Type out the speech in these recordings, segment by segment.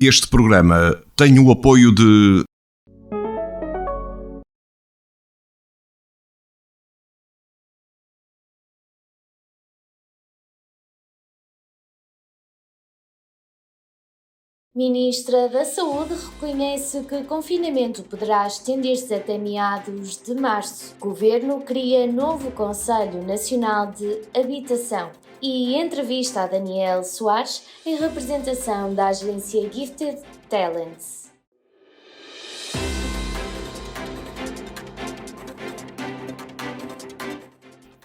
Este programa tem o apoio de Ministra da Saúde reconhece que o confinamento poderá estender-se até meados de março. Governo cria novo Conselho Nacional de Habitação. E entrevista a Daniel Soares em representação da agência Gifted Talents.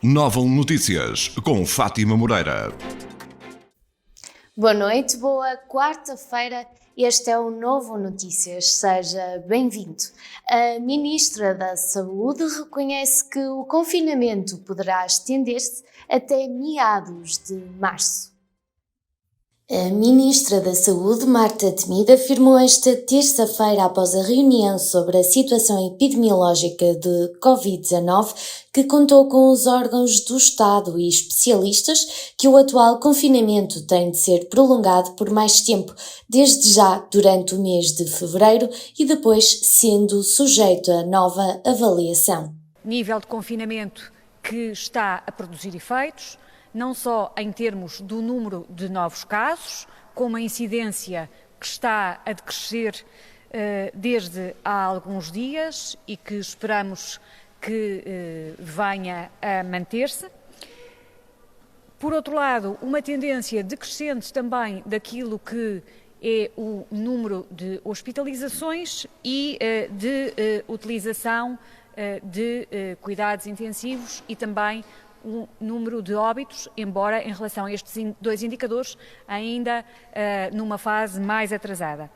Novam Notícias, com Fátima Moreira. Boa noite, boa quarta-feira. Este é o Novo Notícias. Seja bem-vindo. A Ministra da Saúde reconhece que o confinamento poderá estender-se até meados de março. A Ministra da Saúde, Marta Temido, afirmou esta terça-feira, após a reunião sobre a situação epidemiológica de Covid-19, que contou com os órgãos do Estado e especialistas, que o atual confinamento tem de ser prolongado por mais tempo, desde já durante o mês de fevereiro e depois sendo sujeito a nova avaliação. Nível de confinamento que está a produzir efeitos, não só em termos do número de novos casos, como a incidência que está a decrescer desde há alguns dias e que esperamos que venha a manter-se. Por outro lado, uma tendência decrescente também daquilo que é o número de hospitalizações e de utilização de cuidados intensivos e também o número de óbitos, embora em relação a estes dois indicadores ainda numa fase mais atrasada.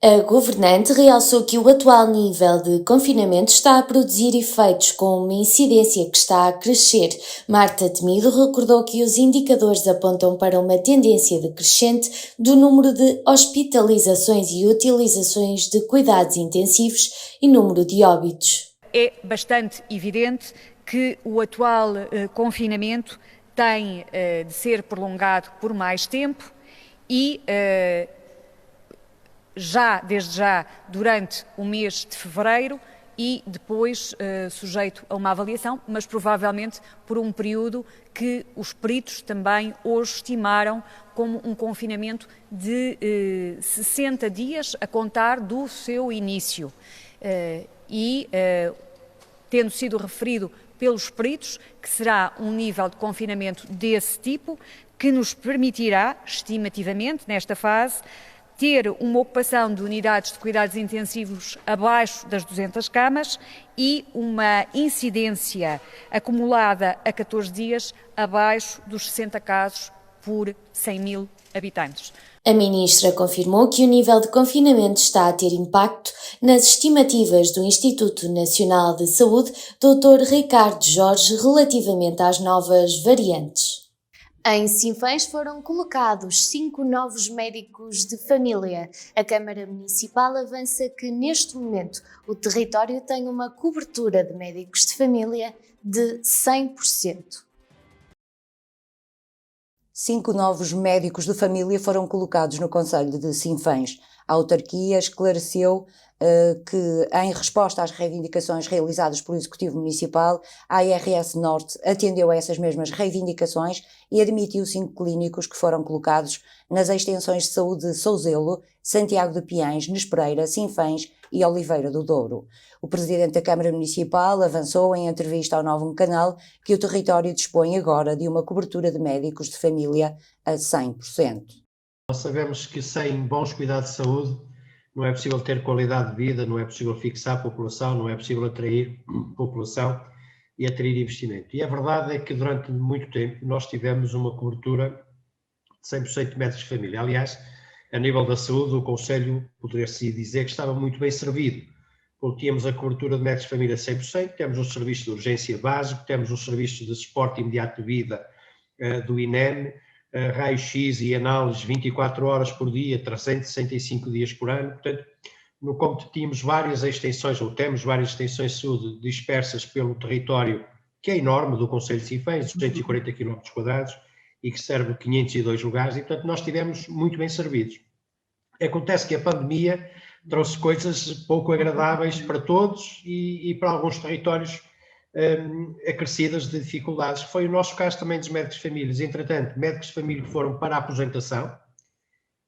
A governante realçou que o atual nível de confinamento está a produzir efeitos com uma incidência que está a crescer. Marta Temido recordou que os indicadores apontam para uma tendência decrescente do número de hospitalizações e utilizações de cuidados intensivos e número de óbitos. É bastante evidente que o atual confinamento tem de ser prolongado por mais tempo e desde já durante o mês de fevereiro e depois sujeito a uma avaliação, mas provavelmente por um período que os peritos também hoje estimaram como um confinamento de 60 dias a contar do seu início. Tendo sido referido pelos peritos, que será um nível de confinamento desse tipo, que nos permitirá, estimativamente, nesta fase, ter uma ocupação de unidades de cuidados intensivos abaixo das 200 camas e uma incidência acumulada a 14 dias abaixo dos 60 casos por 100 mil habitantes. A ministra confirmou que o nível de confinamento está a ter impacto nas estimativas do Instituto Nacional de Saúde, Dr. Ricardo Jorge, relativamente às novas variantes. Em Sinfãs foram colocados 5 novos médicos de família. A Câmara Municipal avança que, neste momento, o território tem uma cobertura de médicos de família de 100%. 5 novos médicos de família foram colocados no Conselho de Sinfãs. A autarquia esclareceu que, em resposta às reivindicações realizadas pelo Executivo Municipal, a ARS Norte atendeu a essas mesmas reivindicações e admitiu 5 clínicos que foram colocados nas extensões de saúde de Souzelo, Santiago de Piães, Nespereira, Sinfãs e Oliveira do Douro. O Presidente da Câmara Municipal avançou em entrevista ao Novo Canal que o território dispõe agora de uma cobertura de médicos de família a 100%. Nós sabemos que sem bons cuidados de saúde não é possível ter qualidade de vida, não é possível fixar a população, não é possível atrair população e atrair investimento. E a verdade é que durante muito tempo nós tivemos uma cobertura de 100% de médicos de família. Aliás, a nível da saúde, o Conselho poderia-se dizer que estava muito bem servido, porque tínhamos a cobertura de médicos de família 100%, temos os serviços de urgência básico, temos os serviços de suporte imediato de vida do INEM, raio-x e análise 24 horas por dia, 365 dias por ano. Portanto, como tínhamos várias extensões, ou temos várias extensões de saúde dispersas pelo território, que é enorme, do Concelho de Sinfãs, 240 km², e que serve 502 lugares, e portanto nós estivemos muito bem servidos. Acontece que a pandemia trouxe coisas pouco agradáveis para todos e para alguns territórios acrescidas de dificuldades. Foi o nosso caso também dos médicos de famílias. Entretanto, médicos de família que foram para a aposentação,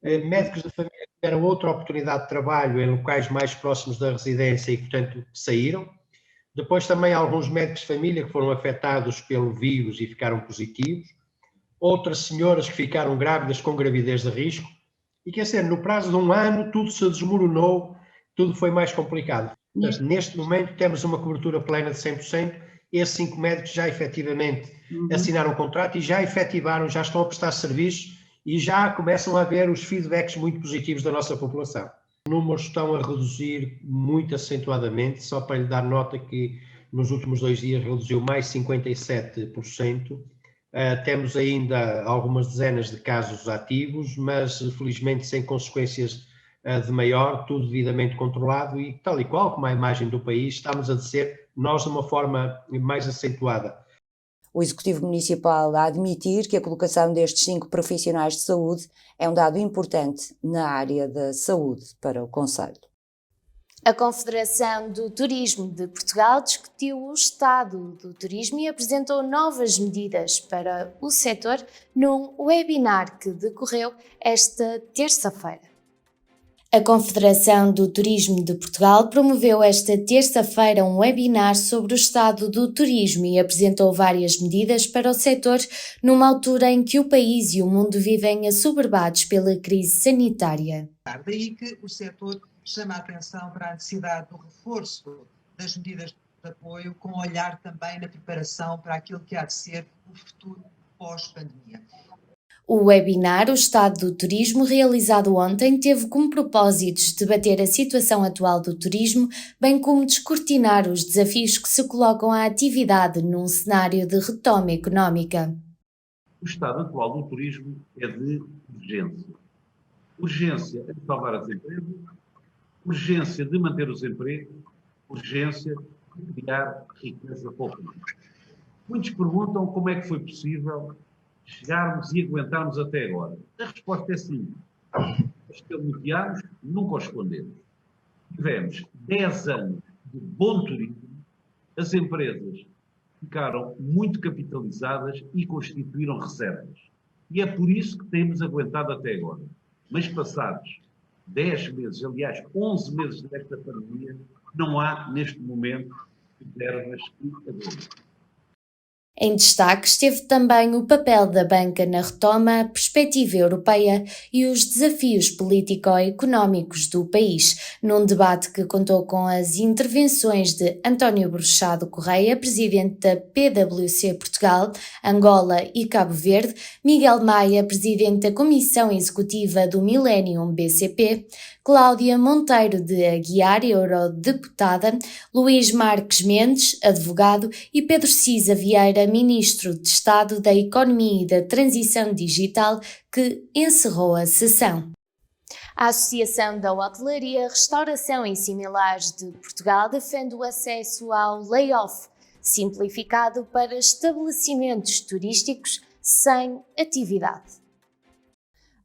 médicos de família que tiveram outra oportunidade de trabalho em locais mais próximos da residência e, portanto, saíram. Depois também alguns médicos de família que foram afetados pelo vírus e ficaram positivos. Outras senhoras que ficaram grávidas com gravidez de risco. E quer dizer, no prazo de um ano tudo se desmoronou, tudo foi mais complicado. Portanto, neste momento temos uma cobertura plena de 100%. Esses 5 médicos já efetivamente assinaram o contrato e já efetivaram, já estão a prestar serviços e já começam a ver os feedbacks muito positivos da nossa população. Os números estão a reduzir muito acentuadamente, só para lhe dar nota que nos últimos 2 dias reduziu mais 57%. Temos ainda algumas dezenas de casos ativos, mas felizmente sem consequências de maior, tudo devidamente controlado e tal e qual como a imagem do país, estamos a descer nós de uma forma mais acentuada. O Executivo Municipal a admitir que a colocação destes 5 profissionais de saúde é um dado importante na área da saúde para o concelho. A Confederação do Turismo de Portugal discutiu o estado do turismo e apresentou novas medidas para o setor num webinar que decorreu esta terça-feira. A Confederação do Turismo de Portugal promoveu esta terça-feira um webinar sobre o estado do turismo e apresentou várias medidas para o setor numa altura em que o país e o mundo vivem assoberbados pela crise sanitária. Daí que o setor chama a atenção para a necessidade do reforço das medidas de apoio, com olhar também na preparação para aquilo que há de ser o futuro pós-pandemia. O webinar O Estado do Turismo, realizado ontem, teve como propósitos debater a situação atual do turismo, bem como descortinar os desafios que se colocam à atividade num cenário de retoma económica. O estado atual do turismo é de urgência. Urgência de salvar as empresas, urgência de manter os empregos, urgência de criar riqueza para o país. Muitos perguntam como é que foi possível chegarmos e aguentarmos até agora. A resposta é simples. Escamoteámos, nunca o escondemos. Tivemos 10 anos de bom turismo, as empresas ficaram muito capitalizadas e constituíram reservas. E é por isso que temos aguentado até agora. Mas passados 10 meses, aliás, 11 meses desta pandemia, não há, neste momento, reservas e agosto. Em destaque esteve também o papel da banca na retoma, a perspectiva europeia e os desafios político-económicos do país, num debate que contou com as intervenções de António Bruxado Correia, presidente da PwC Portugal, Angola e Cabo Verde, Miguel Maia, presidente da Comissão Executiva do Millennium BCP, Cláudia Monteiro de Aguiar, eurodeputada, Luís Marques Mendes, advogado, e Pedro Cisa Vieira, Ministro de Estado da Economia e da Transição Digital, que encerrou a sessão. A Associação da Hotelaria, Restauração e Similares de Portugal defende o acesso ao layoff, simplificado para estabelecimentos turísticos sem atividade.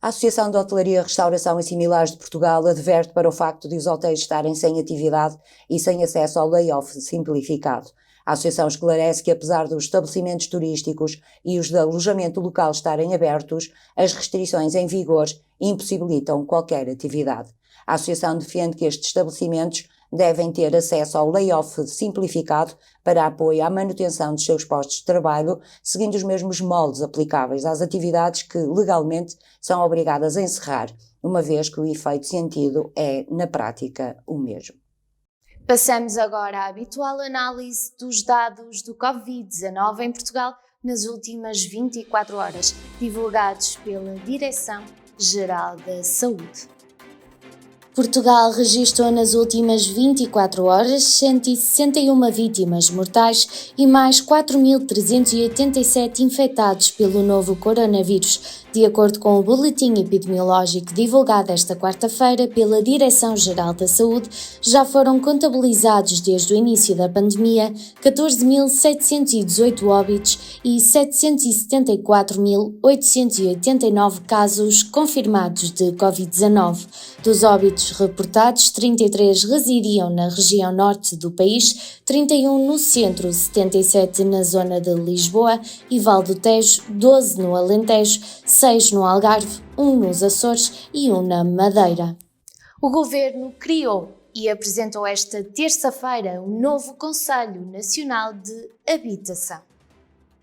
A Associação de Hotelaria, Restauração e Similares de Portugal adverte para o facto de os hotéis estarem sem atividade e sem acesso ao layoff simplificado. A Associação esclarece que, apesar dos estabelecimentos turísticos e os de alojamento local estarem abertos, as restrições em vigor impossibilitam qualquer atividade. A Associação defende que estes estabelecimentos devem ter acesso ao layoff simplificado para apoio à manutenção dos seus postos de trabalho, seguindo os mesmos moldes aplicáveis às atividades que legalmente são obrigadas a encerrar, uma vez que o efeito sentido é, na prática, o mesmo. Passamos agora à habitual análise dos dados do Covid-19 em Portugal nas últimas 24 horas, divulgados pela Direção-Geral da Saúde. Portugal registrou nas últimas 24 horas 161 vítimas mortais e mais 4.387 infectados pelo novo coronavírus, de acordo com o boletim epidemiológico divulgado esta quarta-feira pela Direção-Geral da Saúde. Já foram contabilizados desde o início da pandemia 14.718 óbitos e 774.889 casos confirmados de Covid-19. Dos óbitos reportados, 33 residiam na região norte do país, 31 no centro, 77 na zona de Lisboa e Val do Tejo, 12 no Alentejo, 6 no Algarve, 1 nos Açores e 1 na Madeira. O Governo criou e apresentou esta terça-feira o novo Conselho Nacional de Habitação.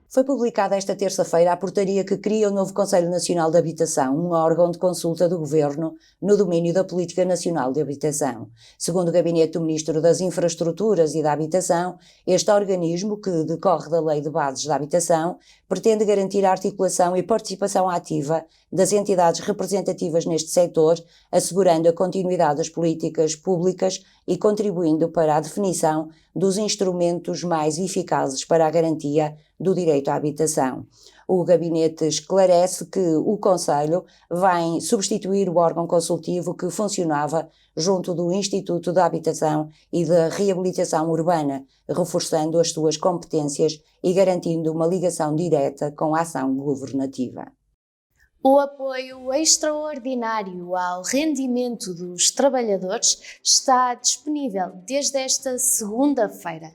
Foi publicada esta terça-feira a portaria que cria o novo Conselho Nacional de Habitação, um órgão de consulta do Governo no domínio da Política Nacional de Habitação. Segundo o Gabinete do Ministro das Infraestruturas e da Habitação, este organismo, que decorre da Lei de Bases da Habitação, pretende garantir a articulação e participação ativa das entidades representativas neste setor, assegurando a continuidade das políticas públicas e contribuindo para a definição dos instrumentos mais eficazes para a garantia do direito à habitação. O Gabinete esclarece que o Conselho vai substituir o órgão consultivo que funcionava junto do Instituto da Habitação e da Reabilitação Urbana, reforçando as suas competências e garantindo uma ligação direta com a ação governativa. O apoio extraordinário ao rendimento dos trabalhadores está disponível desde esta segunda-feira.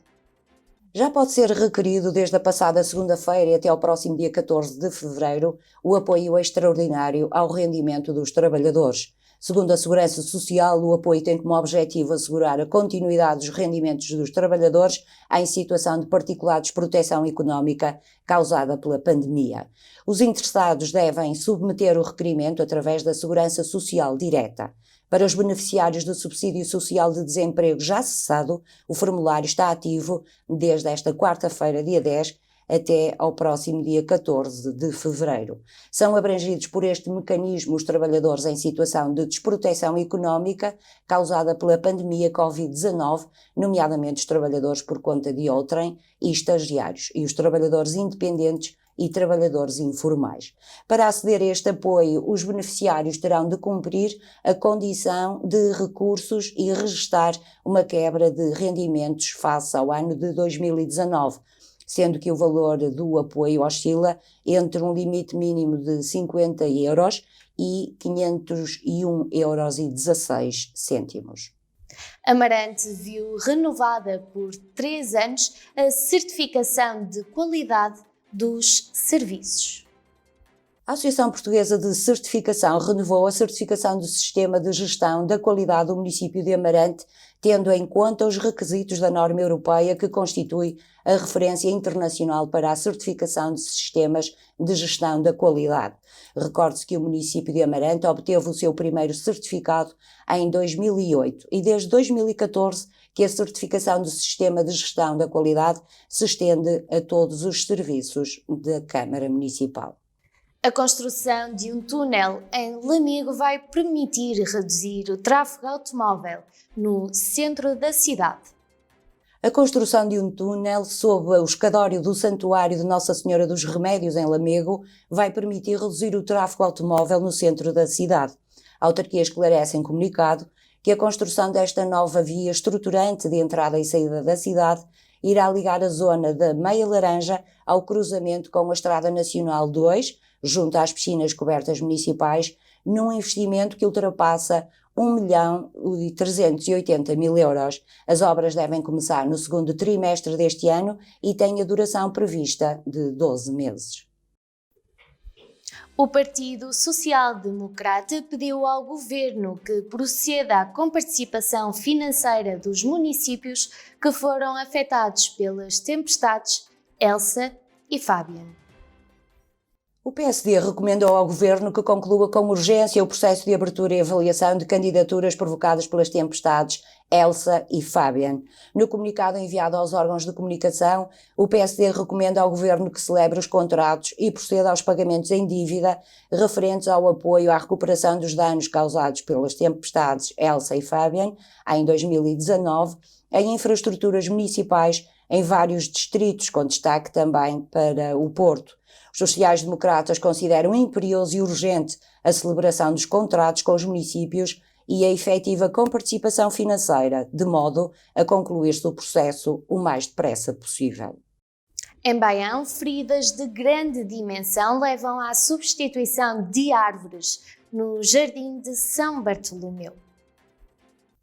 Já pode ser requerido desde a passada segunda-feira e até ao próximo dia 14 de fevereiro o apoio extraordinário ao rendimento dos trabalhadores. Segundo a Segurança Social, o apoio tem como objetivo assegurar a continuidade dos rendimentos dos trabalhadores em situação de particular desproteção económica causada pela pandemia. Os interessados devem submeter o requerimento através da Segurança Social direta. Para os beneficiários do subsídio social de desemprego já cessado, o formulário está ativo desde esta quarta-feira, dia 10, até ao próximo dia 14 de fevereiro. São abrangidos por este mecanismo os trabalhadores em situação de desproteção económica causada pela pandemia Covid-19, nomeadamente os trabalhadores por conta de outrem e estagiários, e os trabalhadores independentes e trabalhadores informais. Para aceder a este apoio, os beneficiários terão de cumprir a condição de recursos e registar uma quebra de rendimentos face ao ano de 2019, sendo que o valor do apoio oscila entre um limite mínimo de 50 euros e 501,16 euros. Amarante viu renovada por 3 anos a certificação de qualidade dos serviços. A Associação Portuguesa de Certificação renovou a certificação do Sistema de Gestão da Qualidade do município de Amarante, tendo em conta os requisitos da norma europeia que constitui a referência internacional para a certificação de sistemas de gestão da qualidade. Recorde-se que o município de Amarante obteve o seu primeiro certificado em 2008 e desde 2014 que a certificação do Sistema de Gestão da Qualidade se estende a todos os serviços da Câmara Municipal. A construção de um túnel em Lamego vai permitir reduzir o tráfego automóvel no centro da cidade. A construção de um túnel sob o escadório do Santuário de Nossa Senhora dos Remédios, em Lamego, vai permitir reduzir o tráfego automóvel no centro da cidade. A autarquia esclarece em comunicado que a construção desta nova via estruturante de entrada e saída da cidade irá ligar a zona da Meia Laranja ao cruzamento com a Estrada Nacional 2, junto às piscinas cobertas municipais, num investimento que ultrapassa 1.380.000 euros. As obras devem começar no segundo trimestre deste ano e têm a duração prevista de 12 meses. O Partido Social Democrata pediu ao Governo que proceda à comparticipação financeira dos municípios que foram afetados pelas tempestades Elsa e Fabian. O PSD recomendou ao Governo que conclua com urgência o processo de abertura e avaliação de candidaturas provocadas pelas tempestades Elsa e Fabian. No comunicado enviado aos órgãos de comunicação, o PSD recomenda ao Governo que celebre os contratos e proceda aos pagamentos em dívida referentes ao apoio à recuperação dos danos causados pelas tempestades Elsa e Fabian em 2019 em infraestruturas municipais em vários distritos, com destaque também para o Porto. Os sociais-democratas consideram imperioso e urgente a celebração dos contratos com os municípios e a efetiva comparticipação financeira, de modo a concluir-se o processo o mais depressa possível. Em Baião, feridas de grande dimensão levam à substituição de árvores no Jardim de São Bartolomeu.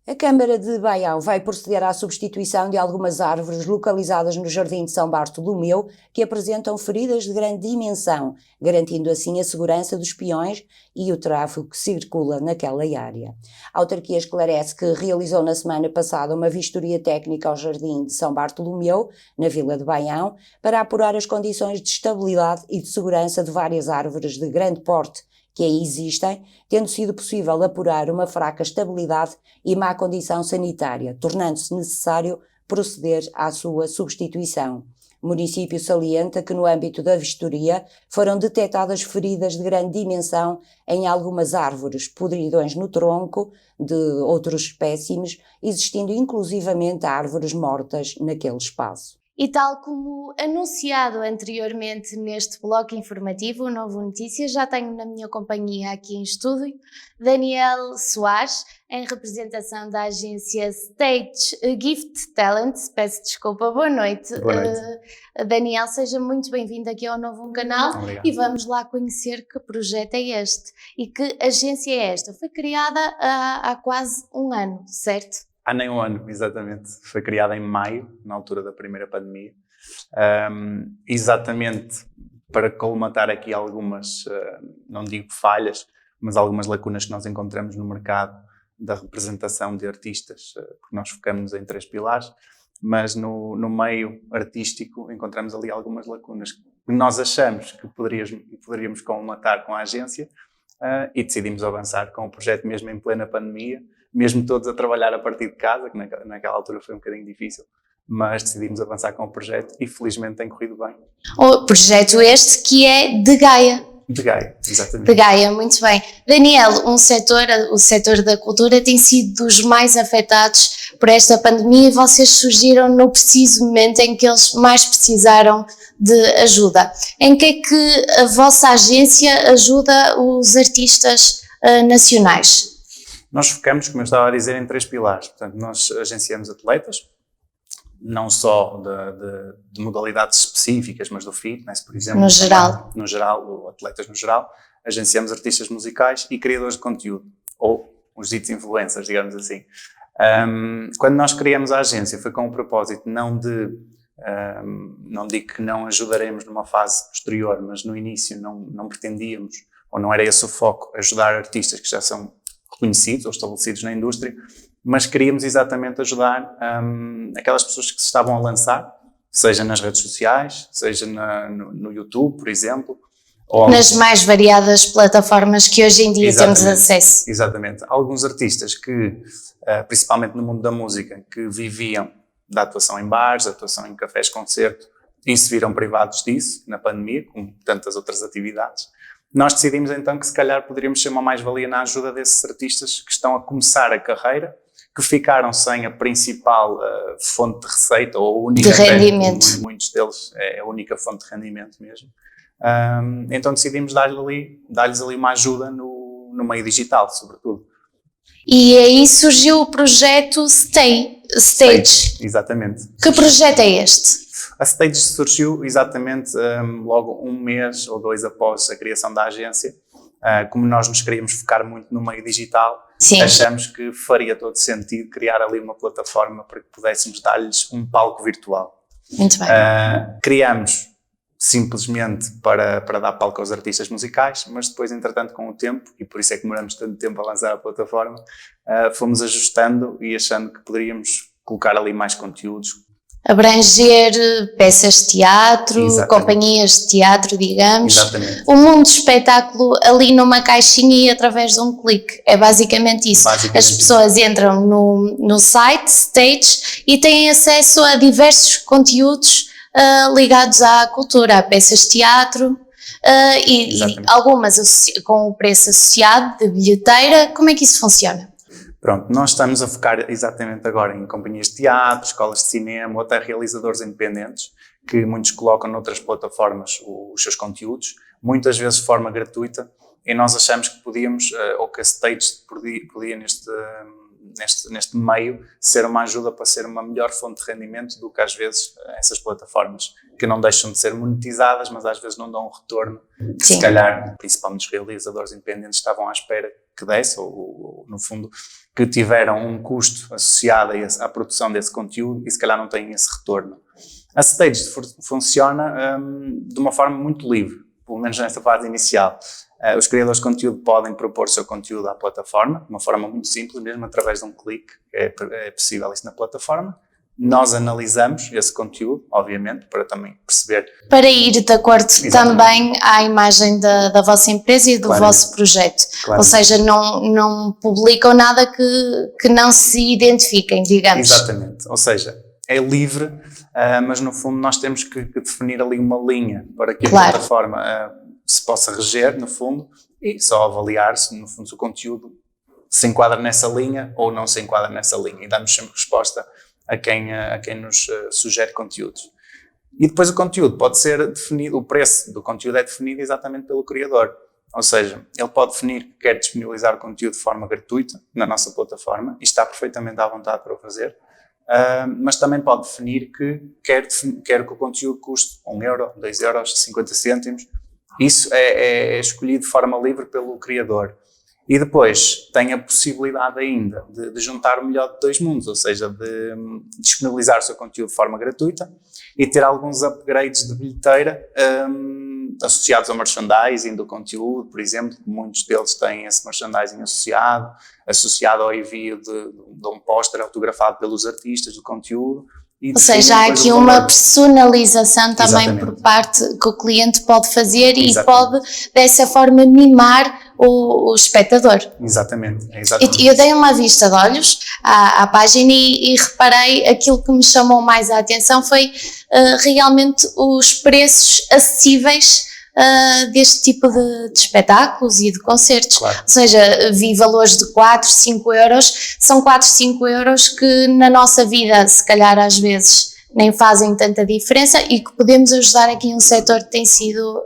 A Câmara de Baião vai proceder à substituição de algumas árvores localizadas no Jardim de São Bartolomeu que apresentam feridas de grande dimensão, garantindo assim a segurança dos peões e o tráfego que circula naquela área. A autarquia esclarece que realizou na semana passada uma vistoria técnica ao Jardim de São Bartolomeu, na Vila de Baião, para apurar as condições de estabilidade e de segurança de várias árvores de grande porte que aí existem, tendo sido possível apurar uma fraca estabilidade e má condição sanitária, tornando-se necessário proceder à sua substituição. O município salienta que no âmbito da vistoria foram detectadas feridas de grande dimensão em algumas árvores, podridões no tronco de outros espécimes, existindo inclusivamente árvores mortas naquele espaço. E tal como anunciado anteriormente neste bloco informativo, o Novo Notícias, já tenho na minha companhia aqui em estúdio Daniel Soares, em representação da agência Stage Gift Talent. Peço desculpa, boa noite. Boa noite. Daniel, seja muito bem-vindo aqui ao novo canal. Obrigado. E vamos lá conhecer que projeto é este e que agência é esta. Foi criada há quase um ano, certo? Há nem um ano, exatamente. Foi criada em maio, na altura da primeira pandemia. Exatamente para colmatar aqui algumas, não digo falhas, mas algumas lacunas que nós encontramos no mercado da representação de artistas, porque nós focamos em 3 pilares, mas no meio artístico encontramos ali algumas lacunas que nós achamos que poderíamos colmatar com a agência, e decidimos avançar com o projeto mesmo em plena pandemia, mesmo todos a trabalhar a partir de casa, que naquela altura foi um bocadinho difícil, mas decidimos avançar com o projeto e felizmente tem corrido bem. O projeto este que é de Gaia. De Gaia, exatamente. De Gaia, muito bem. Daniel, o setor da cultura tem sido dos mais afetados por esta pandemia e vocês surgiram no preciso momento em que eles mais precisaram de ajuda. Em que é que a vossa agência ajuda os artistas nacionais? Nós focamos, como eu estava a dizer, em 3 pilares. Portanto, nós agenciamos atletas, não só de modalidades específicas, mas do fitness, por exemplo. No geral. No geral, atletas no geral. Agenciamos artistas musicais e criadores de conteúdo, ou os ditos influencers, digamos assim. Quando nós criamos a agência foi com o propósito não digo que não ajudaremos numa fase posterior, mas no início não pretendíamos, ou não era esse o foco, ajudar artistas que já são reconhecidos ou estabelecidos na indústria, mas queríamos exatamente ajudar aquelas pessoas que se estavam a lançar, seja nas redes sociais, seja no YouTube, por exemplo. Ou nas mais variadas plataformas que hoje em dia temos acesso. Exatamente. Alguns artistas que, principalmente no mundo da música, que viviam da atuação em bares, da atuação em cafés, concerto, e se viram privados disso na pandemia, como tantas outras atividades. Nós decidimos então que se calhar poderíamos ser uma mais-valia na ajuda desses artistas que estão a começar a carreira, que ficaram sem a principal fonte de receita, ou a única de rendimento. Muitos deles é a única fonte de rendimento mesmo. Então decidimos dar-lhes ali uma ajuda no meio digital, sobretudo. E aí surgiu o projeto Stage. Exatamente. Que projeto é este? A Stage surgiu exatamente logo 1 mês ou 2 após a criação da agência. Como nós nos queríamos focar muito no meio digital, Sim. Achamos que faria todo sentido criar ali uma plataforma para que pudéssemos dar-lhes um palco virtual. Muito bem. Criamos simplesmente para dar palco aos artistas musicais, mas depois, entretanto, com o tempo, e por isso é que demoramos tanto tempo a lançar a plataforma, fomos ajustando e achando que poderíamos colocar ali mais conteúdos abranger peças de teatro, Exatamente. companhias de teatro, digamos. Exatamente. O mundo do espetáculo ali numa caixinha e através de um clique. É basicamente isso. Basicamente As isso. pessoas entram no site Stage e têm acesso a diversos conteúdos ligados à cultura, a peças de teatro. E Exatamente. algumas com o preço associado de bilheteira. Como é que isso funciona? Pronto, nós estamos a focar exatamente agora em companhias de teatro, escolas de cinema ou até realizadores independentes, que muitos colocam noutras plataformas os seus conteúdos, muitas vezes de forma gratuita, e nós achamos que podíamos, ou que a Stage podia neste meio, ser uma ajuda para ser uma melhor fonte de rendimento do que às vezes essas plataformas, que não deixam de ser monetizadas, mas às vezes não dão um retorno que Sim. se calhar, principalmente os realizadores independentes, estavam à espera que desse, ou no fundo, que tiveram um custo associado à produção desse conteúdo e se calhar não têm esse retorno. A Stage funciona de uma forma muito livre, pelo menos nesta fase inicial. Os criadores de conteúdo podem propor o seu conteúdo à plataforma, de uma forma muito simples, mesmo através de um clique, é possível isso na plataforma. Nós analisamos esse conteúdo, obviamente, para também perceber. Para ir de acordo Exatamente. também à imagem da vossa empresa e do Claramente. vosso projeto. Claramente. Ou seja, não publicam nada que não se identifiquem, digamos. Exatamente, ou seja, é livre, mas no fundo nós temos que definir ali uma linha para que a Claro. plataforma se possa reger, no fundo, e só avaliar se, no fundo, se o conteúdo se enquadra nessa linha ou não se enquadra nessa linha. E damos sempre resposta a quem nos sugere conteúdos. E depois o conteúdo pode ser definido, o preço do conteúdo é definido exatamente pelo criador. Ou seja, ele pode definir que quer disponibilizar o conteúdo de forma gratuita na nossa plataforma e está perfeitamente à vontade para o fazer. Mas também pode definir que quer que o conteúdo custe 1 euro, 2 euros, 50 cêntimos. Isso é escolhido de forma livre pelo criador. E depois tem a possibilidade ainda de juntar o melhor de dois mundos, ou seja, de disponibilizar o seu conteúdo de forma gratuita e ter alguns upgrades de bilheteira associados ao merchandising do conteúdo, por exemplo. Muitos deles têm esse merchandising associado ao envio de um póster autografado pelos artistas do conteúdo. Ou seja, há aqui uma personalização também Exatamente. por parte que o cliente pode fazer e Exatamente. pode, dessa forma, mimar o espectador. Exatamente. É exatamente. Eu dei uma vista de olhos à página e reparei, aquilo que me chamou mais a atenção foi realmente os preços acessíveis deste tipo de espetáculos e de concertos. Claro. Ou seja, vi valores de 4, 5 euros, são 4, 5 euros que na nossa vida, se calhar às vezes, nem fazem tanta diferença e que podemos ajudar aqui um setor que tem sido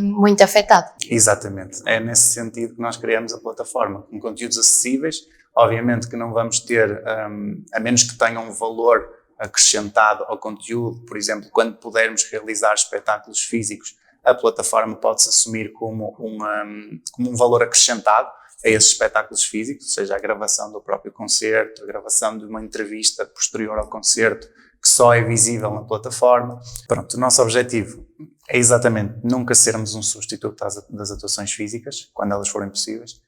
muito afetado. Exatamente, é nesse sentido que nós criamos a plataforma, com conteúdos acessíveis. Obviamente que não vamos ter, a menos que tenham um valor acrescentado ao conteúdo, por exemplo, quando pudermos realizar espetáculos físicos, a plataforma pode-se assumir como um valor acrescentado a esses espetáculos físicos, ou seja, a gravação do próprio concerto, a gravação de uma entrevista posterior ao concerto, que só é visível na plataforma. Pronto, o nosso objetivo é exatamente nunca sermos um substituto das atuações físicas, quando elas forem possíveis,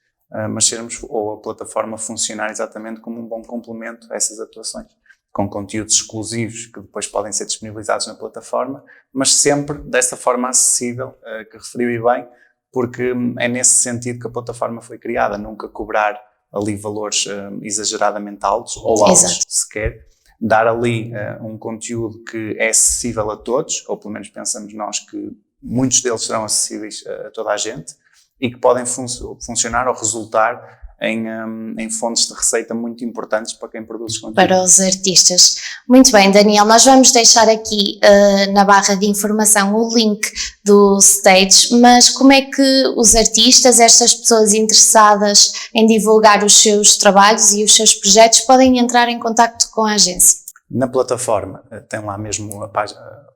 mas sermos, ou a plataforma funcionar exatamente como um bom complemento a essas atuações, com conteúdos exclusivos que depois podem ser disponibilizados na plataforma, mas sempre dessa forma acessível, que referiu e bem, porque é nesse sentido que a plataforma foi criada, nunca cobrar ali valores exageradamente altos ou altos. Exato. Sequer, dar ali um conteúdo que é acessível a todos, ou pelo menos pensamos nós que muitos deles serão acessíveis a toda a gente e que podem funcionar ou resultar em fontes de receita muito importantes para quem produz conteúdo. Para os artistas. Muito bem, Daniel, nós vamos deixar aqui na barra de informação o link do Stage, mas como é que os artistas, estas pessoas interessadas em divulgar os seus trabalhos e os seus projetos podem entrar em contacto com a agência? Na plataforma tem lá mesmo a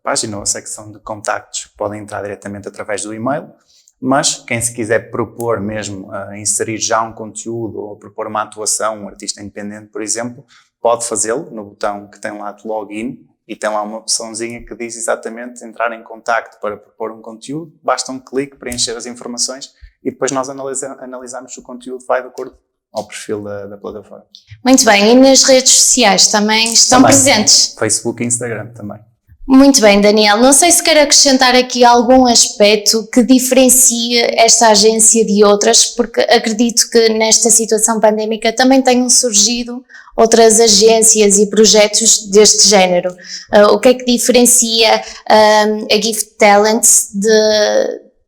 página ou a secção de contactos, podem entrar diretamente através do e-mail. Mas quem se quiser propor mesmo a inserir já um conteúdo ou propor uma atuação, um artista independente, por exemplo, pode fazê-lo no botão que tem lá de login e tem lá uma opçãozinha que diz exatamente entrar em contacto para propor um conteúdo. Basta um clique, preencher as informações e depois nós analisamos se o conteúdo vai de acordo ao perfil da plataforma. Muito bem, e nas redes sociais também estão presentes? Facebook e Instagram também. Muito bem, Daniel. Não sei se quer acrescentar aqui algum aspecto que diferencie esta agência de outras, porque acredito que nesta situação pandémica também tenham surgido outras agências e projetos deste género. O que é que diferencia a Gift Talents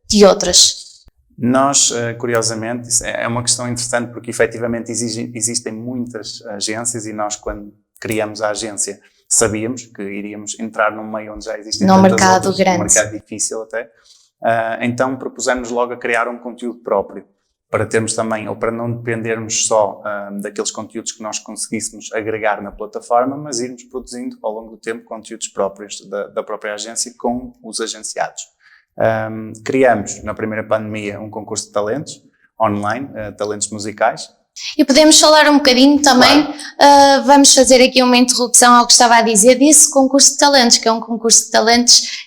de outras? Nós, curiosamente, é uma questão interessante porque efetivamente existem muitas agências e nós, quando criamos a agência, sabíamos que iríamos entrar num meio onde já existem num tantas mercado outras, grande. Um mercado difícil até. Então propusemos logo a criar um conteúdo próprio, para termos também, ou para não dependermos só daqueles conteúdos que nós conseguíssemos agregar na plataforma, mas irmos produzindo ao longo do tempo conteúdos próprios da própria agência com os agenciados. Criamos, na primeira pandemia, um concurso de talentos online, talentos musicais. E podemos falar um bocadinho também, claro. Vamos fazer aqui uma interrupção ao que estava a dizer, desse concurso de talentos, que é um concurso de talentos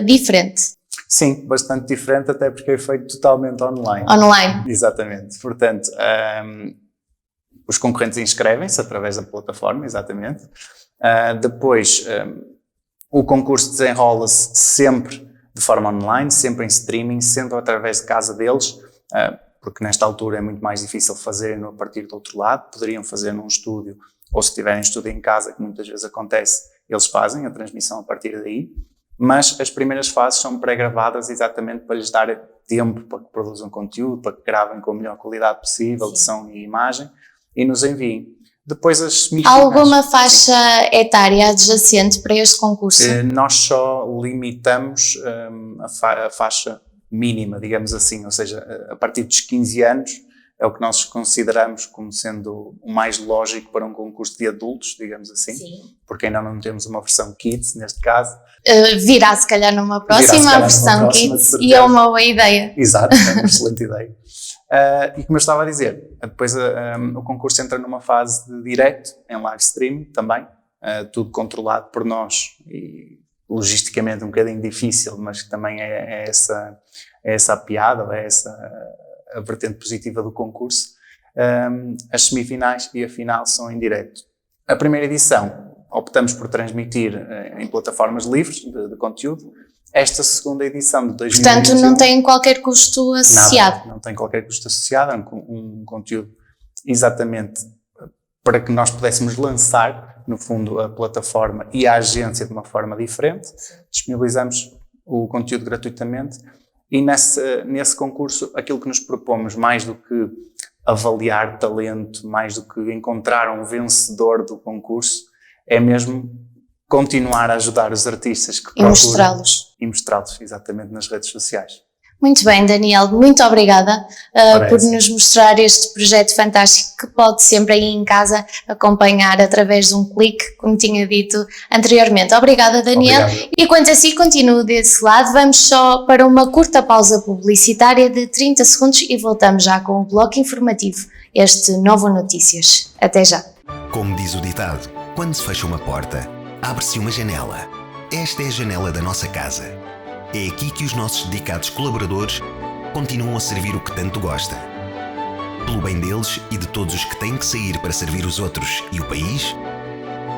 diferente. Sim, bastante diferente, até porque é feito totalmente online. Online. Exatamente. Portanto, os concorrentes inscrevem-se através da plataforma, exatamente. Depois, o concurso desenrola-se sempre de forma online, sempre em streaming, sempre através de casa deles, porque nesta altura é muito mais difícil fazerem a partir do outro lado. Poderiam fazer num estúdio, ou se tiverem estúdio em casa, que muitas vezes acontece, eles fazem a transmissão a partir daí. Mas as primeiras fases são pré-gravadas exatamente para lhes dar tempo para que produzam conteúdo, para que gravem com a melhor qualidade possível, de som e imagem, e nos enviem. Depois as semifinais. Alguma faixa etária adjacente para este concurso? Nós só limitamos a faixa mínima, digamos assim, ou seja, a partir dos 15 anos é o que nós consideramos como sendo o mais lógico para um concurso de adultos, digamos assim. Sim. Porque ainda não temos uma versão Kids, neste caso. Virá se calhar numa próxima versão Kids, e é uma boa ideia. Exato, é uma excelente ideia. E como eu estava a dizer, depois o concurso entra numa fase de direto, em live streaming também, tudo controlado por nós e logisticamente um bocadinho difícil, mas que também é essa a piada, é essa a vertente positiva do concurso. As semifinais e a final são em direto. A primeira edição optamos por transmitir em plataformas livres de conteúdo. Esta segunda edição de 2021... Portanto, não tem qualquer custo associado? Nada, não tem qualquer custo associado, é um conteúdo exatamente para que nós pudéssemos lançar, no fundo, a plataforma e a agência de uma forma diferente. Disponibilizamos o conteúdo gratuitamente e nesse concurso aquilo que nos propomos, mais do que avaliar talento, mais do que encontrar um vencedor do concurso, é mesmo continuar a ajudar os artistas que procuram. E mostrá-los, exatamente, nas redes sociais. Muito bem, Daniel, muito obrigada por nos mostrar este projeto fantástico que pode sempre aí em casa acompanhar através de um clique, como tinha dito anteriormente. Obrigada, Daniel. Obrigado. E quanto a si, continuo desse lado. Vamos só para uma curta pausa publicitária de 30 segundos e voltamos já com o bloco informativo, este Novo Notícias. Até já. Como diz o ditado, quando se fecha uma porta, abre-se uma janela. Esta é a janela da nossa casa. É aqui que os nossos dedicados colaboradores continuam a servir o que tanto gosta. Pelo bem deles e de todos os que têm que sair para servir os outros e o país,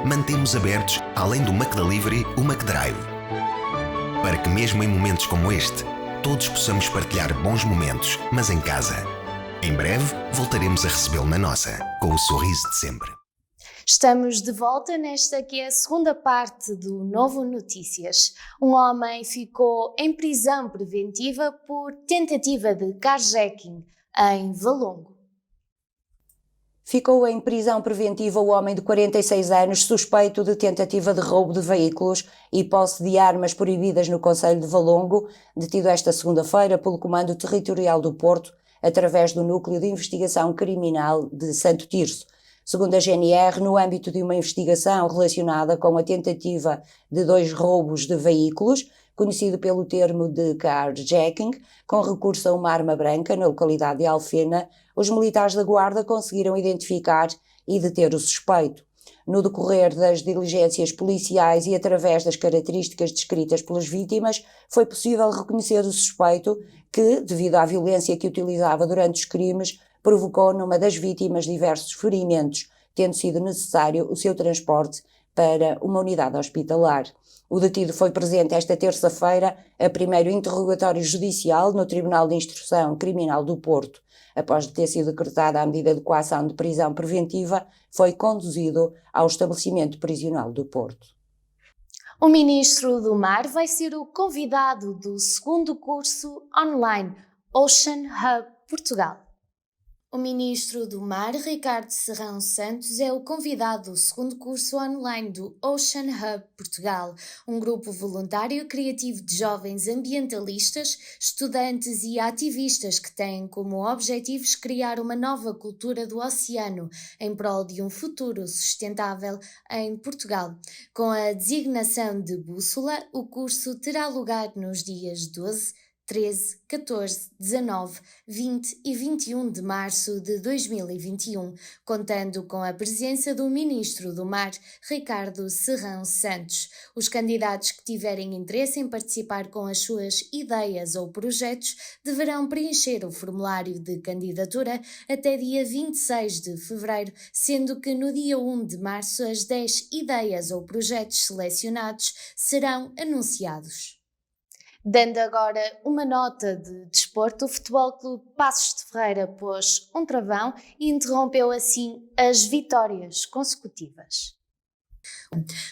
mantemos abertos, além do McDelivery, o McDrive. Para que mesmo em momentos como este, todos possamos partilhar bons momentos, mas em casa. Em breve, voltaremos a recebê-lo na nossa, com o sorriso de sempre. Estamos de volta nesta que é a segunda parte do Novo Notícias. Um homem ficou em prisão preventiva por tentativa de carjacking em Valongo. Ficou em prisão preventiva o homem de 46 anos suspeito de tentativa de roubo de veículos e posse de armas proibidas no concelho de Valongo, detido esta segunda-feira pelo Comando Territorial do Porto, através do Núcleo de Investigação Criminal de Santo Tirso. Segundo a GNR, no âmbito de uma investigação relacionada com a tentativa de 2 roubos de veículos, conhecido pelo termo de carjacking, com recurso a uma arma branca na localidade de Alfena, os militares da Guarda conseguiram identificar e deter o suspeito. No decorrer das diligências policiais e através das características descritas pelas vítimas, foi possível reconhecer o suspeito que, devido à violência que utilizava durante os crimes, provocou numa das vítimas diversos ferimentos, tendo sido necessário o seu transporte para uma unidade hospitalar. O detido foi presente esta terça-feira a primeiro interrogatório judicial no Tribunal de Instrução Criminal do Porto. Após ter sido decretada a medida de coação de prisão preventiva, foi conduzido ao estabelecimento prisional do Porto. O Ministro do Mar vai ser o convidado do segundo curso online Ocean Hub Portugal. O Ministro do Mar, Ricardo Serrão Santos, é o convidado do segundo curso online do Ocean Hub Portugal, um grupo voluntário criativo de jovens ambientalistas, estudantes e ativistas que têm como objetivos criar uma nova cultura do oceano em prol de um futuro sustentável em Portugal. Com a designação de Bússola, o curso terá lugar nos dias 12, 13, 14, 19, 20 e 21 de março de 2021, contando com a presença do Ministro do Mar, Ricardo Serrão Santos. Os candidatos que tiverem interesse em participar com as suas ideias ou projetos deverão preencher o formulário de candidatura até dia 26 de fevereiro, sendo que no dia 1 de março as 10 ideias ou projetos selecionados serão anunciados. Dando agora uma nota de desporto, o Futebol Clube Paços de Ferreira pôs um travão e interrompeu assim as vitórias consecutivas.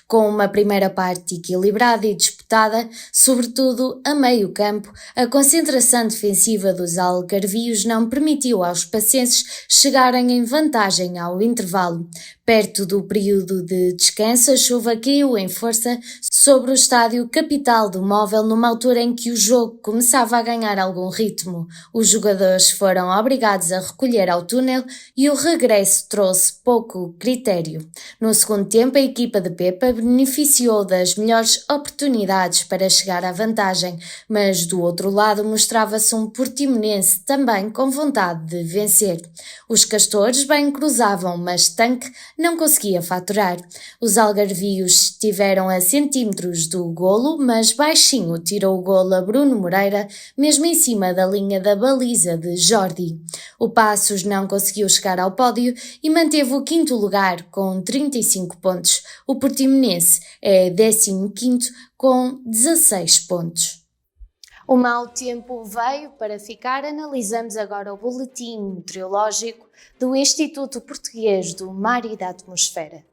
Com uma primeira parte equilibrada e disputada, sobretudo a meio campo, a concentração defensiva dos algarvios não permitiu aos pacenses chegarem em vantagem ao intervalo. Perto do período de descanso, a chuva caiu em força sobre o estádio Capital do Móvel numa altura em que o jogo começava a ganhar algum ritmo. Os jogadores foram obrigados a recolher ao túnel e o regresso trouxe pouco critério. No segundo tempo, a equipa de Pepa beneficiou das melhores oportunidades para chegar à vantagem, mas do outro lado mostrava-se um Portimonense também com vontade de vencer. Os castores bem cruzavam, mas Tanque não conseguia faturar. Os algarvios estiveram a centímetros do golo, mas baixinho tirou o golo a Bruno Moreira, mesmo em cima da linha da baliza de Jordi. O Paços não conseguiu chegar ao pódio e manteve o quinto lugar com 35 pontos. O Portimonense é 15º com 16 pontos. O mau tempo veio para ficar. Analisamos agora o boletim meteorológico do Instituto Português do Mar e da Atmosfera.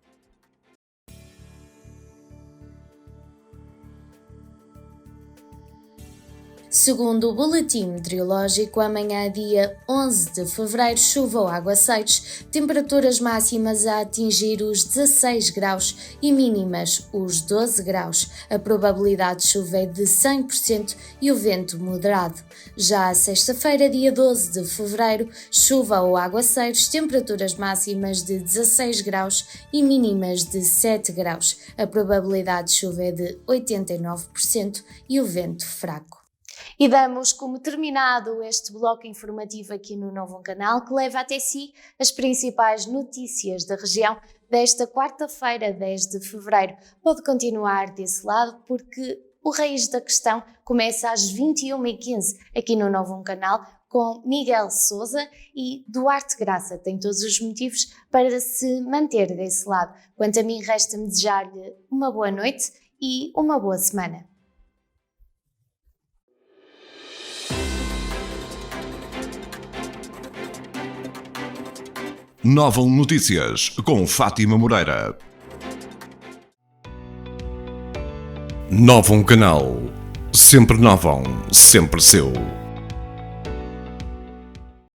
Segundo o boletim meteorológico, amanhã, dia 11 de fevereiro, chuva ou aguaceiros, temperaturas máximas a atingir os 16 graus e mínimas os 12 graus. A probabilidade de chuva é de 100% e o vento moderado. Já a sexta-feira, dia 12 de fevereiro, chuva ou aguaceiros, temperaturas máximas de 16 graus e mínimas de 7 graus. A probabilidade de chuva é de 89% e o vento fraco. E damos como terminado este bloco informativo aqui no Novo Canal, que leva até si as principais notícias da região desta quarta-feira, 10 de fevereiro. Pode continuar desse lado porque o Raiz da Questão começa às 21h15 aqui no Novo Canal com Miguel Sousa e Duarte Graça. Tem todos os motivos para se manter desse lado. Quanto a mim, resta-me desejar-lhe uma boa noite e uma boa semana. Novam Notícias, com Fátima Moreira. Novam Canal. Sempre Novam, sempre seu.